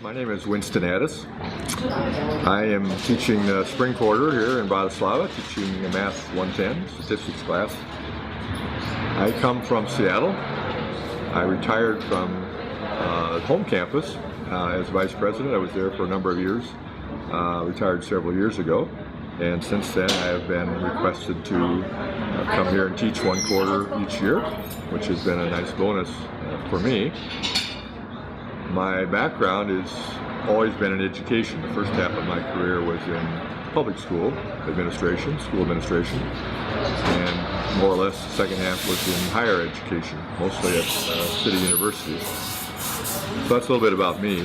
My name is Winston. I am teaching the spring quarter here in Bratislava, teaching a Math 110 statistics class. I come from Seattle. I retired from home campus as vice president. I was there for a number of years, retired several years ago, and since then I have been requested to come here and teach one quarter each year, which has been a nice bonus for me. My background has always been in education. The first half of my career was in public school administration, and more or less the second half was in higher education, mostly at City University. So that's a little bit about me.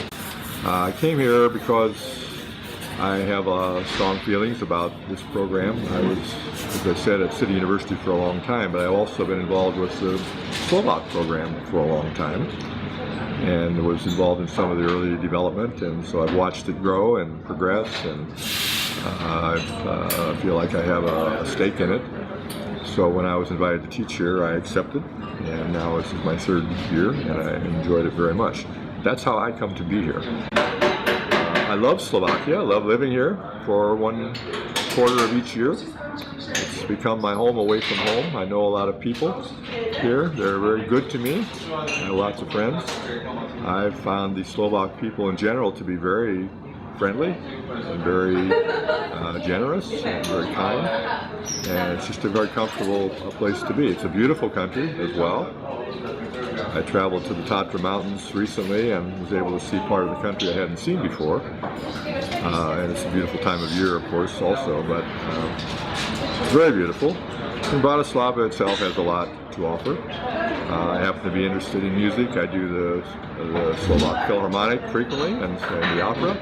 I came here because I have strong feelings about this program. I was, as I said, at City University for a long time, but I've also been involved with the Slovak program for a long time, and was involved in some of the early development, and so I've watched it grow and progress, and I feel like I have a stake in it. So when I was invited to teach here, I accepted, and now this is my third year, and I enjoyed it very much. That's how I come to be here. I love Slovakia. I love living here for one quarter of each year. It's become my home away from home. I know a lot of people here. They're very good to me. I have lots of friends. I've found the Slovak people in general to be very friendly and very generous and very kind. And it's just a very comfortable place to be. It's a beautiful country as well. I traveled to the Tatra Mountains recently and was able to see part of the country I hadn't seen before. And it's a beautiful time of year, of course, also, but it's very beautiful. And Bratislava itself has a lot to offer. I happen to be interested in music. I do the Slovak Philharmonic frequently and the opera,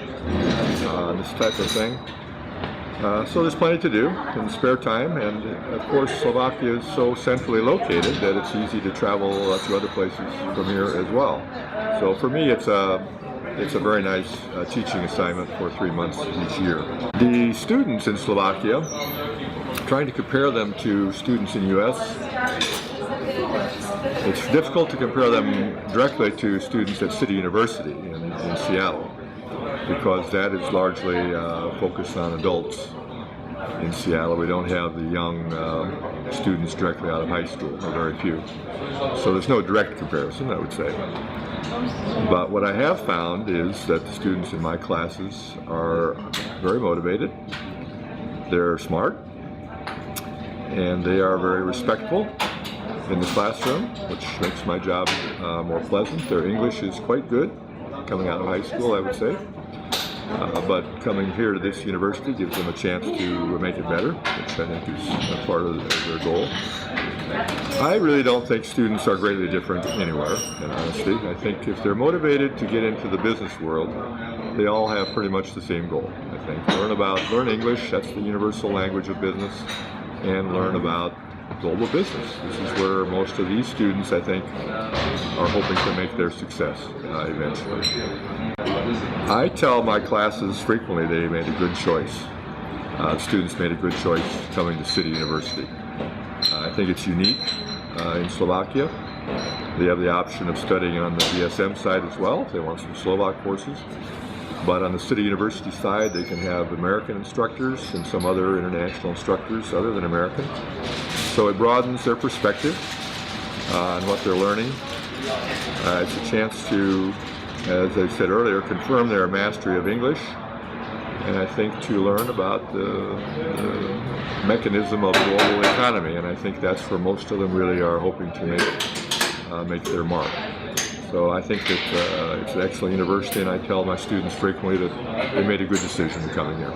this type of thing. So there's plenty to do in the spare time, and of course Slovakia is so centrally located that it's easy to travel to other places from here as well. So for me it's a very nice teaching assignment for 3 months each year. The students in Slovakia, trying to compare them to students in the US, it's difficult to compare them directly to students at City University in Seattle, because that is largely focused on adults. In Seattle, we don't have the young students directly out of high school, or very few. So there's no direct comparison, I would say. But what I have found is that the students in my classes are very motivated, they're smart, and they are very respectful in the classroom, which makes my job more pleasant. Their English is quite good, coming out of high school, I would say. But coming here to this university gives them a chance to make it better, which I think is part of their goal. I really don't think students are greatly different anywhere, in honesty. I think if they're motivated to get into the business world, they all have pretty much the same goal, I think. Learn English, that's the universal language of business, and learn about global business. This is where most of these students, I think, are hoping to make their success eventually. I tell my classes frequently they made a good choice. Students made a good choice coming to City University. I think it's unique in Slovakia. They have the option of studying on the VSM side as well if they want some Slovak courses. But on the City University side, they can have American instructors and some other international instructors other than American. So it broadens their perspective on what they're learning. It's a chance to, as I said earlier, confirm their mastery of English, and I think to learn about the mechanism of the global economy, and I think that's where most of them really are hoping to make their mark. So I think that it's an excellent university, and I tell my students frequently that they made a good decision coming here.